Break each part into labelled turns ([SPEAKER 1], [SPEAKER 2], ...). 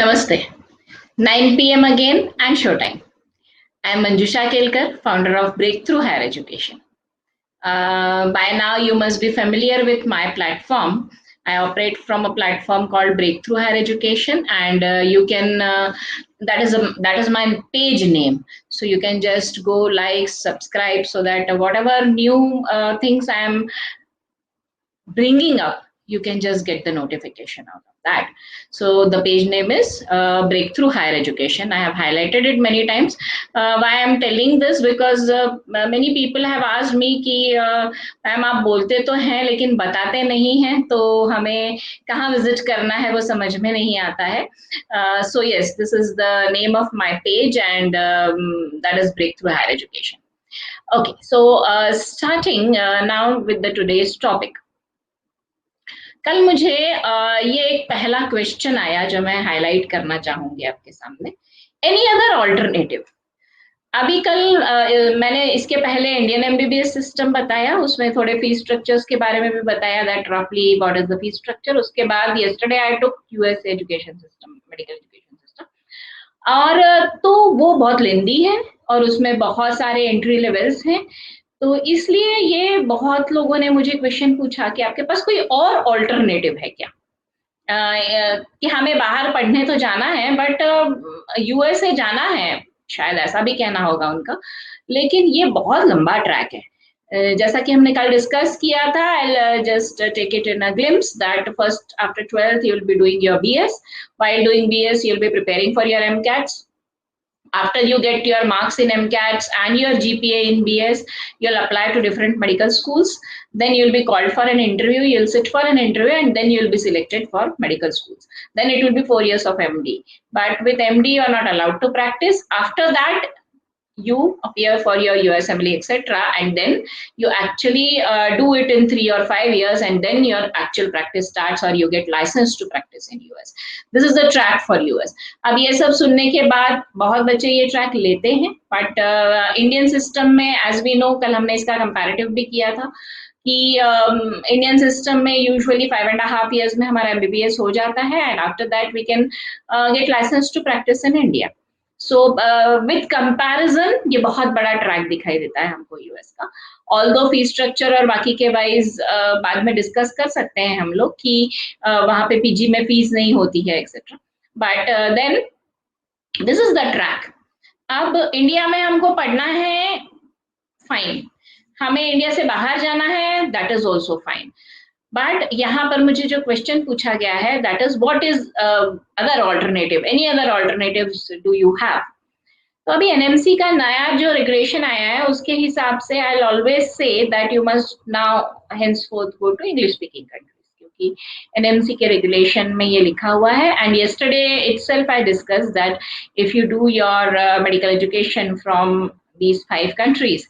[SPEAKER 1] Namaste. 9 p.m. again and showtime. I am Manjusha Kelkar, founder of Breakthrough Higher Education. By now, you must be familiar with my platform. I operate from a platform called Breakthrough Higher Education, and you can that is my page name. So you can just go like, subscribe, so that whatever new things I am bringing up, you can just get the notification out of that. So the page name is Breakthrough Higher Education. I have highlighted it many times. Why I'm telling this, because many people have asked me कि ma'am आप बोलते तो हैं लेकिन बताते नहीं हैं, तो हमें कहाँ विजिट करना है वो समझ में नहीं आता है. So yes, this is the name of my page, and that is Breakthrough Higher Education. Okay, so starting now with the today's topic. कल मुझे ये एक पहला क्वेश्चन आया जो मैं हाईलाइट करना चाहूंगी आपके सामने. Any other alternative. अभी कल मैंने इसके पहले इंडियन एमबीबीएस सिस्टम बताया, उसमें थोड़े फीस स्ट्रक्चर्स के बारे में भी बताया, दैट रफली what is the fees structure. उसके बाद yesterday I took US education system, medical education system, और तो वो बहुत लेंदी है और उसमें बहुत सारे एंट्री लेवल्स हैं. तो इसलिए ये बहुत लोगों ने मुझे क्वेश्चन पूछा कि आपके पास कोई और ऑल्टरनेटिव है क्या, कि हमें बाहर पढ़ने तो जाना है बट यूएसए जाना है, शायद ऐसा भी कहना होगा उनका, लेकिन ये बहुत लंबा ट्रैक है. जैसा कि हमने कल डिस्कस किया था, I'll just take it in a glimpse that first after 12th you will be doing your BS. While doing BS you'll be preparing for your MCATs. After you get your marks in MCATs and your GPA in BS, you'll apply to different medical schools. Then you'll be called for an interview, you'll sit for an interview, and then you'll be selected for medical schools. Then it will be 4 years of MD. But with MD, you're not allowed to practice. After that, you appear for your USMLE, etc., and then you actually do it in 3 or 5 years, and then your actual practice starts, or you get licensed to practice in US. This is the track for US. अब ये सब सुनने के बाद बहुत बच्चे ये track लेते हैं, बट इंडियन सिस्टम में एज वी नो, कल हमने इसका कंपैरेटिव भी किया था कि इंडियन सिस्टम में यूजुअली 5.5 years में हमारा एमबीबीएस हो जाता है, and after that we can get licence to practise in India. So with comparison ये बहुत बड़ा ट्रैक दिखाई देता है हमको यूएस का. ऑल्दो फी स्ट्रक्चर और बाकी के वाइज बाद में डिस्कस कर सकते हैं हम लोग कि वहां पे पीजी में फीस नहीं होती है et cetera, but then this is the track. अब इंडिया में हमको पढ़ना है, फाइन. हमें इंडिया से बाहर जाना है, that is also fine. But यहाँ पर मुझे जो क्वेश्चन पूछा गया है, that is what is other alternative, any other alternatives do you have. तो अभी एनएमसी का नया जो रेगुलेशन आया है उसके हिसाब से I will always say that you must now henceforth go to English speaking countries, क्योंकि एनएमसी के रेगुलेशन में ये लिखा हुआ है. And yesterday itself I discussed that if you do your medical education from these 5 countries,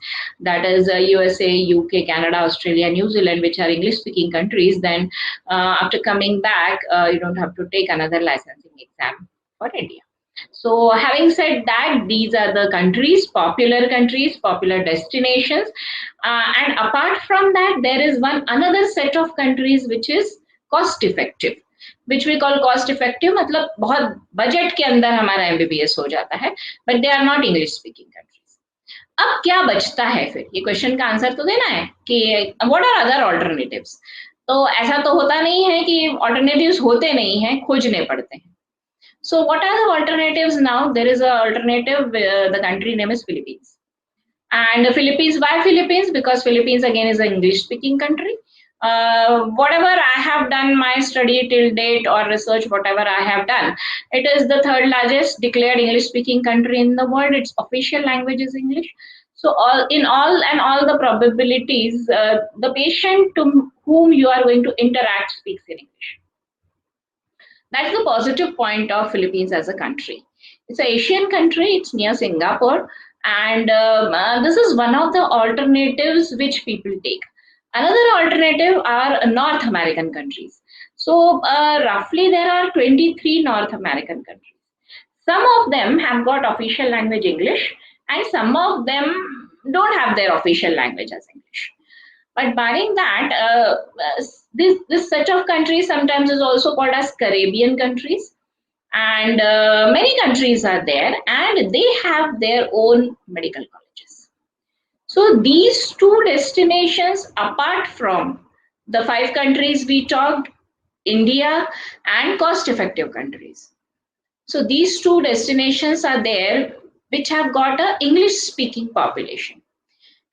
[SPEAKER 1] that is USA, UK, Canada, Australia, New Zealand, which are English speaking countries, then after coming back you don't have to take another licensing exam for India. So having said that, these are the countries, popular destinations, and apart from that there is another set of countries which is cost effective, which we call cost effective, मतलब बहुत budget के अंदर हमारा MBBS हो जाता है, but they are not English speaking countries. अब क्या बचता है फिर, ये क्वेश्चन का आंसर तो देना है कि व्हाट आर अदर ऑल्टरनेटिव्स. तो ऐसा तो होता नहीं है कि ऑल्टरनेटिव्स होते नहीं हैं, खोजने पड़ते हैं. So what are the alternatives now? There is an alternative, the country name is Philippines. And Philippines, why Philippines? Because Philippines again is an English speaking country. Whatever I have done my study till date or research, whatever I have done, it is the 3rd largest declared English speaking country in the world. Its official language is English. So all the probabilities, the patient to whom you are going to interact speaks in English. That's the positive point of Philippines as a country. It's an Asian country, it's near Singapore, and this is one of the alternatives which people take. Another alternative are North American countries. So roughly there are 23 North American countries. Some of them have got official language English, and some of them don't have their official language as English. But barring that, this set of countries sometimes is also called as Caribbean countries. and many countries are there, and they have their own medical colleges. So these two destinations, apart from the 5 countries we talked, India and cost-effective countries. So these two destinations are there which have got a English-speaking population.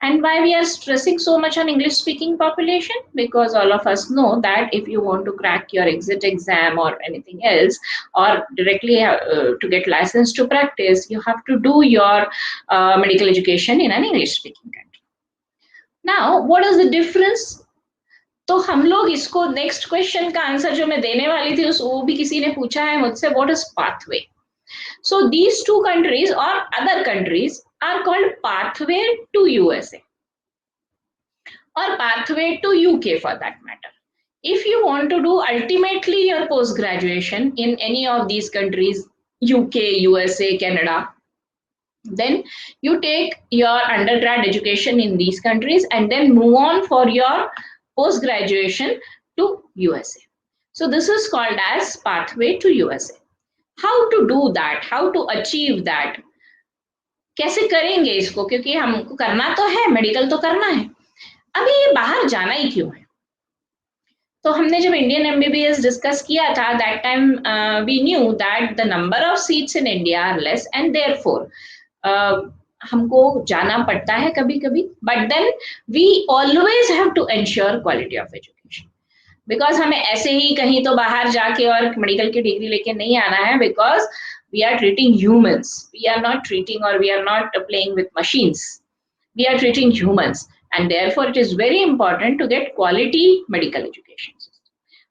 [SPEAKER 1] And why we are stressing so much on English speaking population? Because all of us know that if you want to crack your exit exam or anything else, or directly to get licensed to practice, you have to do your medical education in an English speaking country. Now, what is the difference? तो हम लोग इसको next question का answer जो मैं देने वाली थी उस वो भी किसी ने पूछा है मुझसे, what is pathway? So these two countries or other countries are called pathway to USA or pathway to UK for that matter. If you want to do ultimately your post graduation in any of these countries, UK, USA, Canada, then you take your undergrad education in these countries and then move on for your post graduation to USA. So this is called as pathway to USA. How to do that? How to achieve that? कैसे करेंगे इसको? क्योंकि हमको करना तो है, medical तो करना है, अभी ये बाहर जाना ही क्यों है? तो हमने जब इंडियन एमबीबीएस डिस्कस किया था, that time we knew that the number of seats in India are less and therefore हमको जाना पड़ता है कभी कभी, but then we always have to ensure quality of education, because हमें ऐसे ही कहीं तो बाहर जाके और मेडिकल की डिग्री लेके नहीं आना है, because we are treating humans, we are not treating or we are not playing with machines, we are treating humans, and therefore it is very important to get quality medical education.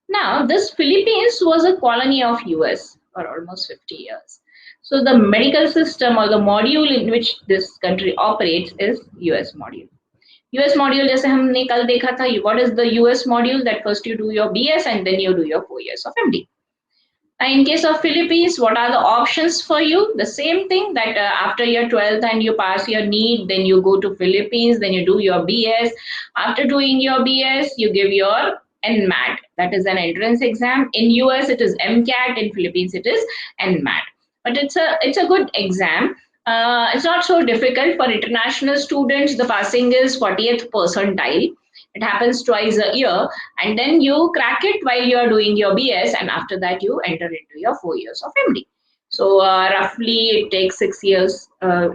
[SPEAKER 1] Now this Philippines was a colony of US for almost 50 years, so the medical system or the module in which this country operates is US module. US module जैसे हमने कल देखा था, what is the US module? That first you do your BS and then you do your 4 years of MD. In case of Philippines, what are the options for you? The same thing that after your 12th and you pass your NEET, then you go to Philippines, then you do your BS. After doing your BS, you give your NMAT. That is an entrance exam. In US, it is MCAT. In Philippines, it is NMAT. But it's a good exam. It's not so difficult for international students. The passing is 40th percentile. It happens twice a year, and then you crack it while you are doing your BS, and after that you enter into your 4 years of MD. So roughly it takes 6 years.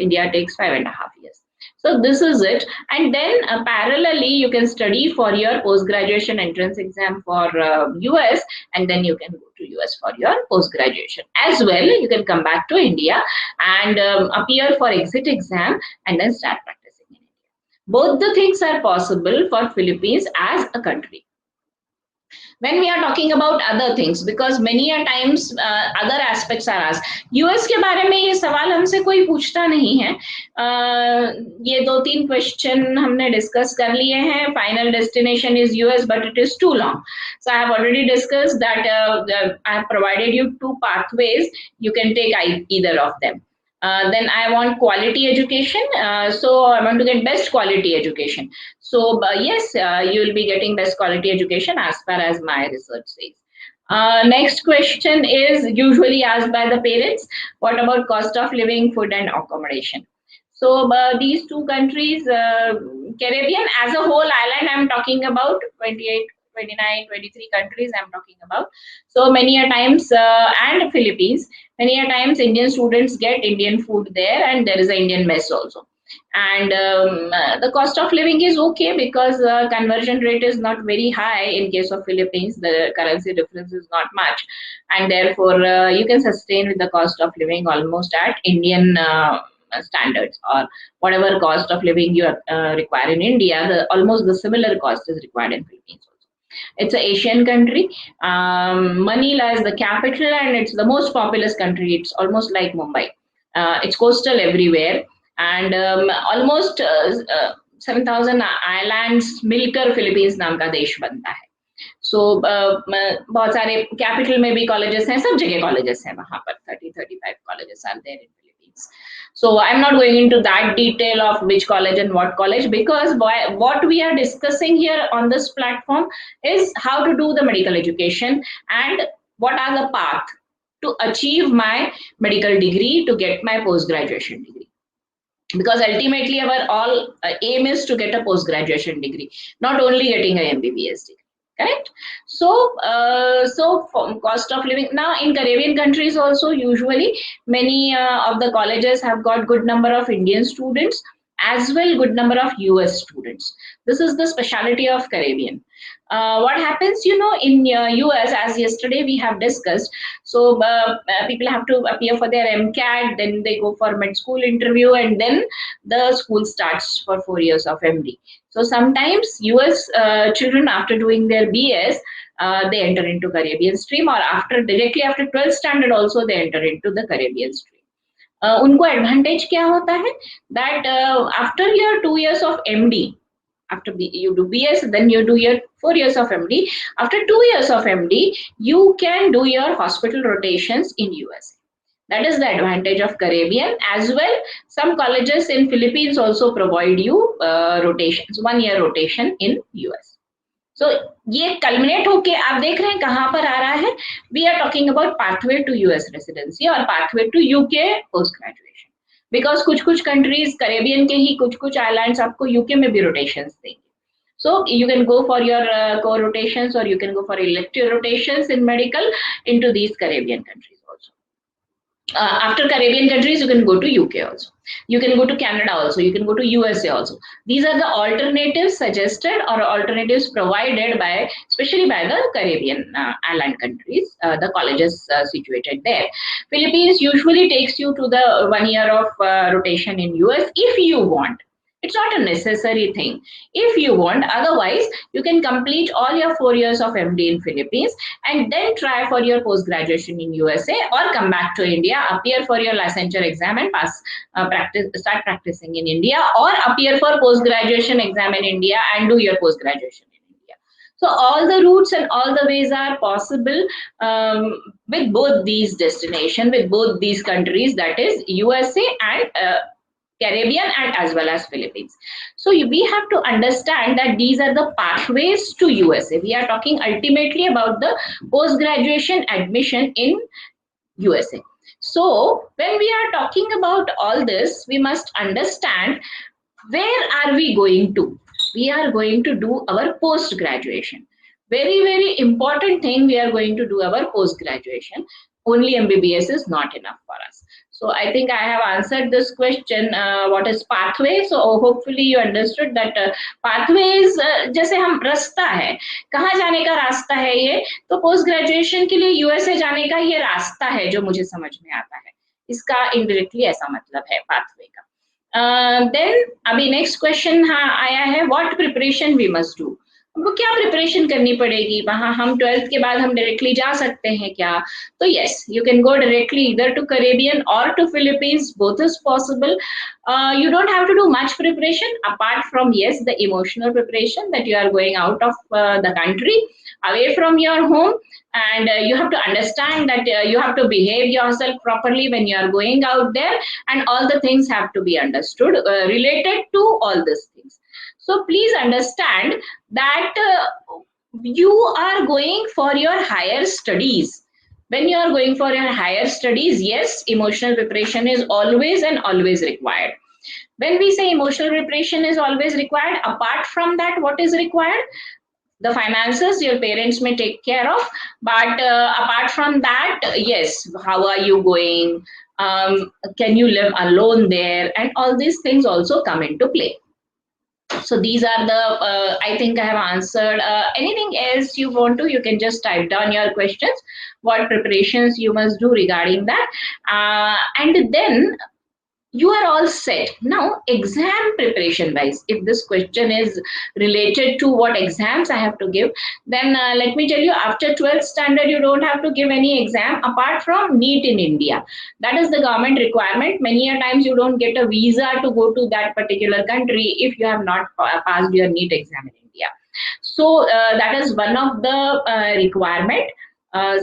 [SPEAKER 1] India takes 5.5 years. So this is it, and then parallelly you can study for your post graduation entrance exam for US, and then you can go to US for your post graduation as well. You can come back to India and appear for exit exam and then start practicing. Both the things are possible for Philippines as a country. When we are talking about other things, because many a times other aspects are asked. US के बारे में ये सवाल हमसे कोई पूछता नहीं है. ये 2-3 क्वेश्चन हमने डिस्कस कर लिए हैं. Final destination is US, but it is too long. So I have already discussed that I have provided you 2 pathways. You can take either of them. Then I want quality education, so I want to get best quality education. So yes, you will be getting best quality education as far as my research says. Next question is usually asked by the parents. What about cost of living, food and accommodation? So these 2 countries, Caribbean as a whole island, I'm talking about 28, 29, 23 countries I'm talking about. So many a times, and Philippines, many a times Indian students get Indian food there, and there is an Indian mess also. And the cost of living is okay, because conversion rate is not very high in case of Philippines. The currency difference is not much, and therefore you can sustain with the cost of living almost at Indian standards, or whatever cost of living you require in India, almost the similar cost is required in Philippines. It's an Asian country. Manila is the capital, and it's the most populous country. It's almost like Mumbai. It's coastal everywhere, and almost 7,000 islands मिलकर Philippines नाम का देश बनता है. So बहुत सारे capital में भी colleges हैं, सब जगह colleges हैं वहाँ पर. 30-35 colleges are there in Philippines. So I'm not going into that detail of which college and what college, because what we are discussing here on this platform is how to do the medical education and what are the path to achieve my medical degree, to get my post-graduation degree. Because ultimately our all aim is to get a post-graduation degree, not only getting a MBBS degree. Correct. So, cost of living now in Caribbean countries also, usually many of the colleges have got good number of Indian students, as well good number of US students. This is the specialty of Caribbean. What happens, in US, as yesterday we have discussed, so people have to appear for their MCAT, then they go for med school interview, and then the school starts for 4 years of MD. So sometimes US children, after doing their BS, they enter into Caribbean stream, or directly after 12th standard also they enter into the Caribbean stream. उनको advantage क्या होता है that after your 2 years of MD, after you do BS, then you do your 4 years of MD. After 2 years of MD, you can do your hospital rotations in US. That is the advantage of Caribbean. As well, some colleges in Philippines also provide you rotations, 1 year rotation in US. So ये culminate होके आप देख रहे हैं कहाँ पर आ रहा है. We are talking about pathway to US residency और pathway to UK post graduation. Because कुछ countries Caribbean के ही कुछ islands आपको UK में भी rotations देंगे. So you can go for your core rotations, or you can go for elective rotations in medical into these Caribbean countries also. After Caribbean countries, you can go to UK also. You can go to Canada also. You can go to USA also. These are the alternatives suggested or alternatives provided by, especially by the Caribbean island countries, the colleges situated there. Philippines usually takes you to the 1 year of rotation in US if you want. It's not a necessary thing. If you want, otherwise, you can complete all your 4 years of MD in Philippines and then try for your post-graduation in USA, or come back to India, appear for your licensure exam and start practicing in India, or appear for post-graduation exam in India and do your post-graduation in India. So all the routes and all the ways are possible with both these destinations, with both these countries, that is USA and Caribbean and as well as Philippines. So we have to understand that these are the pathways to USA. We are talking ultimately about the post-graduation admission in USA. So when we are talking about all this, we must understand where are we going to? We are going to do our post-graduation. Very, very important thing, we are going to do our post-graduation. Only MBBS is not enough for us. So I think I have answered this question, what is pathway? So hopefully you understood that pathways जैसे हम रास्ता है, कहाँ जाने का रास्ता है ये, तो पोस्ट ग्रेजुएशन के लिए यूएसए जाने का ये रास्ता है जो मुझे समझ में आता है. इसका इनडायरेक्टली ऐसा मतलब है पाथवे का. देन अभी नेक्स्ट क्वेश्चन आया है, what preparation we must do. हमको क्या प्रिपरेशन करनी पड़ेगी वहां, हम 12th के बाद हम डायरेक्टली जा सकते हैं क्या? तो yes, you can go directly either to Caribbean or to Philippines, both is possible. You don't have to do much preparation apart from, yes, the emotional preparation that you are going out of the country, away from your home, and you have to understand that you have to behave yourself properly when you are going out there, and all the things have to be understood related to all these things. So please understand that you are going for your higher studies. When you are going for your higher studies, yes, emotional preparation is always and always required. When we say emotional preparation is always required, apart from that, what is required? The finances your parents may take care of, but apart from that, yes, how are you going? Can you live alone there? And all these things also come into play. So these are the, I think I have answered. Anything else you want to, you can just type down your questions, what preparations you must do regarding that. And then you are all set. Now, exam preparation wise, if this question is related to what exams I have to give, then let me tell you, after 12th standard, you don't have to give any exam apart from NEET in India. That is the government requirement. Many a times you don't get a visa to go to that particular country if you have not passed your NEET exam in India. So that is one of the requirement.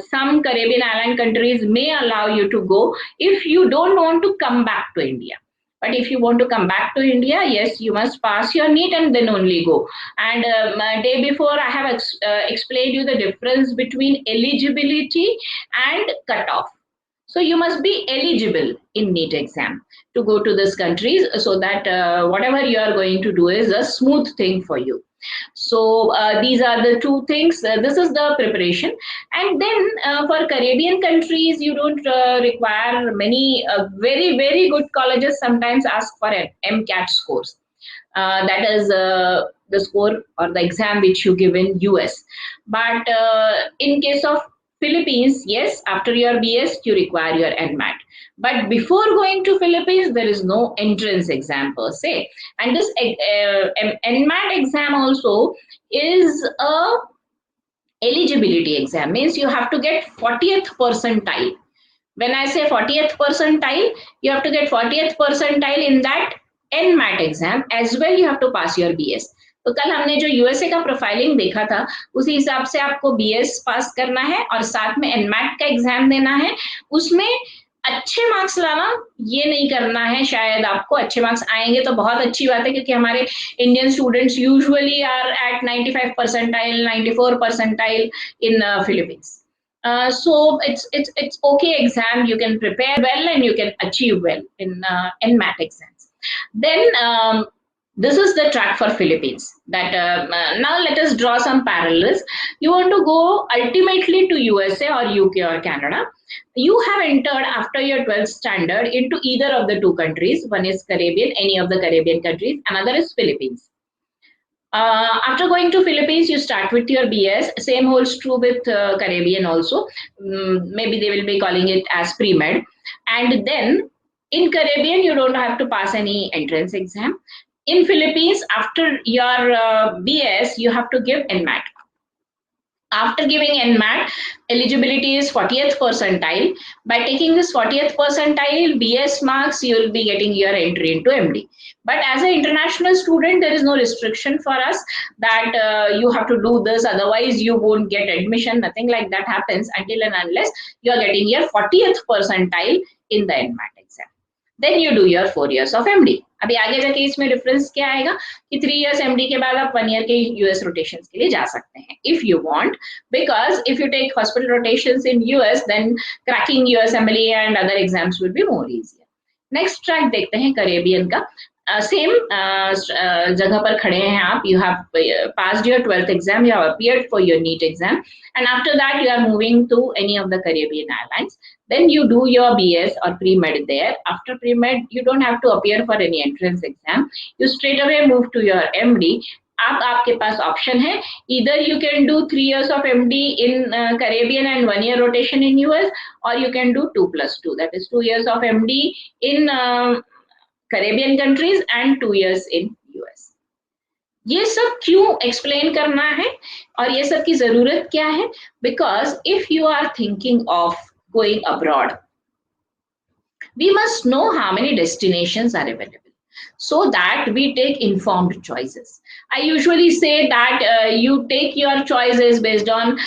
[SPEAKER 1] Some Caribbean island countries may allow you to go if you don't want to come back to India. But if you want to come back to India, yes, you must pass your NEET and then only go. And day before, I have explained you the difference between eligibility and cutoff. So you must be eligible in NEET exam to go to these countries, so that whatever you are going to do is a smooth thing for you. So these are the two things. This is the preparation. And then for Caribbean countries, you don't require many very, very good colleges sometimes ask for an MCAT scores. That is the score or the exam which you give in US. But in case of Philippines, yes, after your BS, you require your NMAT. But before going to Philippines, there is no entrance exam per se. And this NMAT exam also is a eligibility exam, means you have to get 40th percentile. When I say 40th percentile, you have to get 40th percentile in that NMAT exam as well. You have to pass your BS. तो कल हमने जो USA का profiling देखा था, उसी हिसाब से आपको बीएस पास करना है और साथ में एनमैट का एग्जाम देना है. उसमें अच्छे मार्क्स लाना ये नहीं करना है. शायद आपको अच्छे मार्क्स आएंगे तो बहुत अच्छी बात है, क्योंकि हमारे Indian students usually are at 95 percentile, 94 percentile in Philippines. So it's okay exam. You can prepare well and you can achieve well in math exams. Then this is the track for Philippines. That now let us draw some parallels. You want to go ultimately to USA or UK or Canada. You have entered after your 12th standard into either of the two countries. One is Caribbean, any of the Caribbean countries. Another is Philippines. After going to Philippines, you start with your BS. Same holds true with Caribbean also. Maybe they will be calling it as pre-med. And then in Caribbean, you don't have to pass any entrance exam. In Philippines, after your BS, you have to give NMAT. After giving NMAT, eligibility is 40th percentile. By taking this 40th percentile BS marks, you will be getting your entry into MD. But as an international student, there is no restriction for us that you have to do this, otherwise you won't get admission. Nothing like that happens until and unless you are getting your 40th percentile in the NMAT exam. Then you do your 4 years of MD. अभी आगे जाके इसमें difference क्या आएगा कि 3 years MD के बाद आप 1 year के US rotations के लिए जा सकते हैं if you want, because if you take hospital rotations in US, then cracking USMLE and other exams will be more easier. Next track देखते हैं Caribbean का. Same जगह पर खड़े हैं आप. You have passed your 12th exam, you have appeared for your NEET exam, and after that you are moving to any of the Caribbean islands. Then you do your BS or pre-med there. After pre-med, you don't have to appear for any entrance exam. You straight away move to your MD. अब आपके पास option है, either you can do 3 years of MD in Caribbean and 1 year rotation in US, or you can do 2+2, that is 2 years of MD in Caribbean countries and 2 years in US. ये सब क्यों explain करना है और ये सब की जरूरत क्या है? Because if you are thinking of going abroad, we must know how many destinations are available so that we take informed choices. I usually say that you take your choices based on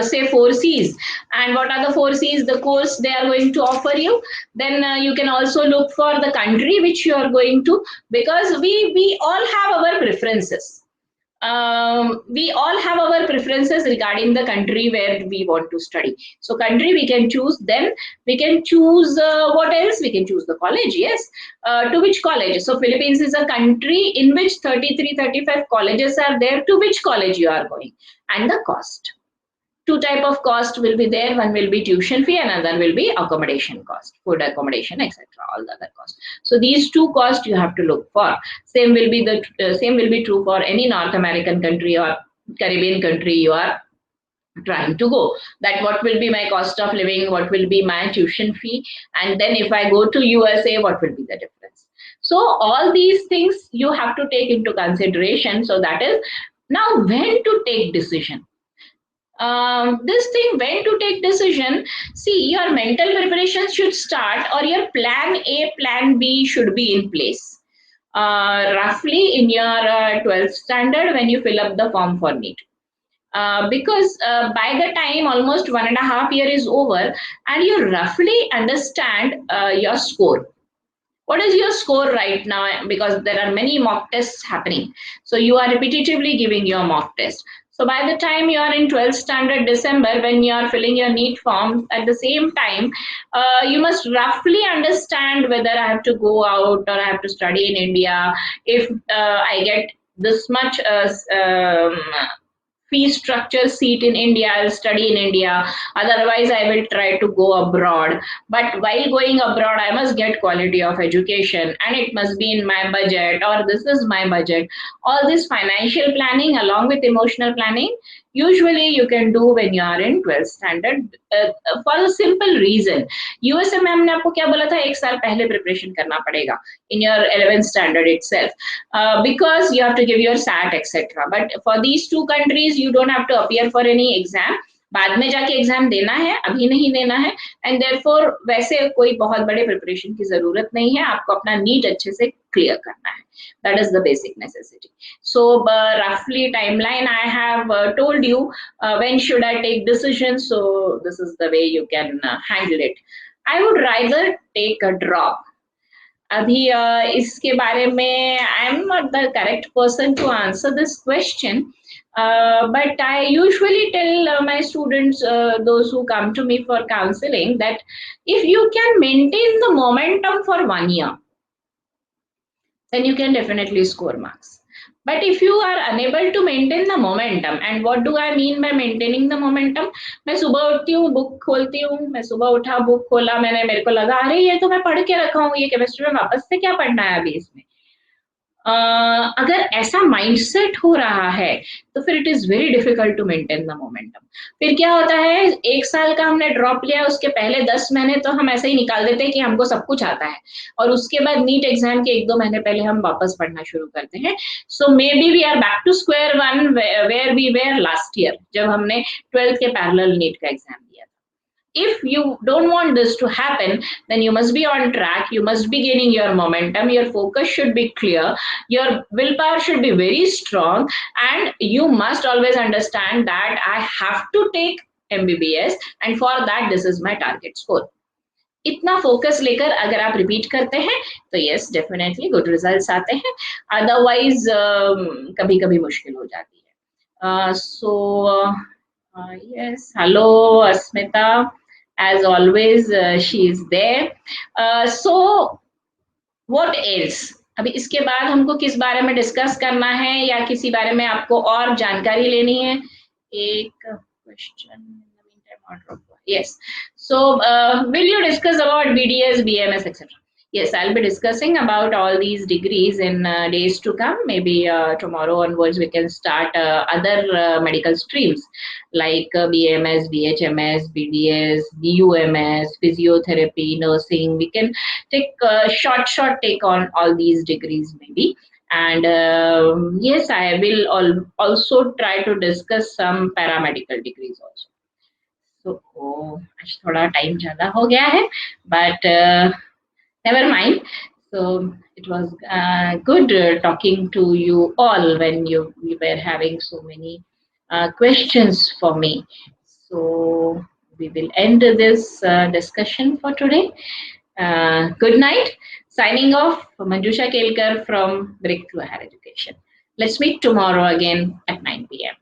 [SPEAKER 1] say 4 C's, and what are the 4 C's? The course they are going to offer you. Then you can also look for the country which you are going to, because we all have our preferences. We all have our preferences regarding the country where we want to study. So country we can choose, then we can choose what else? We can choose the college, yes. To which college? So Philippines is a country in which 33, 35 colleges are there. To which college you are going? And the cost. Two type of cost will be there. One will be tuition fee, another will be accommodation cost, food accommodation, etc. All the other costs. So these two costs you have to look for. Same will be true for any North American country or Caribbean country you are trying to go. That what will be my cost of living, what will be my tuition fee, and then if I go to USA, what will be the difference? So all these things you have to take into consideration. So that is now when to take decision. This thing when to take decision, see, your mental preparation should start, or your plan A, plan B should be in place roughly in your 12th standard when you fill up the form for NEET. Because by the time almost 1.5 years is over and you roughly understand your score. What is your score right now? Because there are many mock tests happening. So you are repetitively giving your mock test. So by the time you are in 12th standard December, when you are filling your NEET form, at the same time, you must roughly understand whether I have to go out or I have to study in India. If I get this much fee structure seat in India, I'll study in India. Otherwise, I will try to go abroad. But while going abroad, I must get quality of education and it must be in my budget, or this is my budget. All this financial planning along with emotional planning, usually you can do when you are in 12th standard, for a simple reason. USA ma'am ने आपको क्या बोला था, एक साल पहले preparation करना पड़ेगा in your 11th standard itself, because you have to give your SAT etc. But for these two countries you don't have to appear for any exam. बाद में जाके एग्जाम देना है, अभी नहीं देना है. एंड देयरफॉर वैसे कोई बहुत बड़े प्रिपरेशन की जरूरत नहीं है, आपको अपना नीट अच्छे से क्लियर करना है. That is the basic necessity. So roughly timeline I have told you, when should I take decisions. So this is the way you can handle it. I would rather take a drop. अभी इसके बारे में I am not the correct person to answer this question, but I usually tell my students, those who come to me for counseling, that if you can maintain the momentum for 1 year, then you can definitely score marks. But if you are unable to maintain the momentum, and what do I mean by maintaining the momentum? मैं सुबह उठती हूँ, book खोलती हूँ, मैं सुबह उठा, book खोला, मैंने, मेरे को लगा अरे ये तो मैं पढ़ के रखा हूँ, ये केमिस्ट्री में वापस से क्या पढ़ना है अभी इसमें. अगर ऐसा माइंडसेट हो रहा है तो फिर it is very difficult to maintain the momentum. फिर क्या होता है, एक साल का हमने ड्रॉप लिया, उसके पहले 10 महीने तो हम ऐसे ही निकाल देते हैं कि हमको सब कुछ आता है, और उसके बाद नीट एग्जाम के 1-2 महीने पहले हम वापस पढ़ना शुरू करते हैं. So maybe we are back to square one where we were last year, जब हमने 12th के पैरेलल नीट का एग्जाम दिया. If you don't want this to happen, then you must be on track, you must be gaining your momentum, your focus should be clear, your willpower should be very strong, and you must always understand that I have to take MBBS, and for that this is my target score. इतना focus लेकर अगर आप repeat करते हैं तो yes definitely good results आते हैं. Otherwise कभी कभी मुश्किल हो जाती है. सो yes, hello Asmita. As always, she is there. So, what else? अभी इसके बाद हमको किस बारे में डिस्कस करना है, या किसी बारे में आपको और जानकारी लेनी है? एक question. Yes. So, will you discuss about BDS, BMS, etc.? Yes, I'll be discussing about all these degrees in days to come. Maybe tomorrow onwards we can start other medical streams like BMS, BHMS, BDS, BUMS, physiotherapy, nursing. We can take short take on all these degrees maybe. And yes, I will also try to discuss some paramedical degrees also. So, आज थोड़ा time ज़्यादा हो गया है, but never mind. So it was good talking to you all when you were having so many questions for me. So we will end this discussion for today. Good night. Signing off, Manjusha Kelkar from Breakthrough Higher Education. Let's meet tomorrow again at 9 p.m.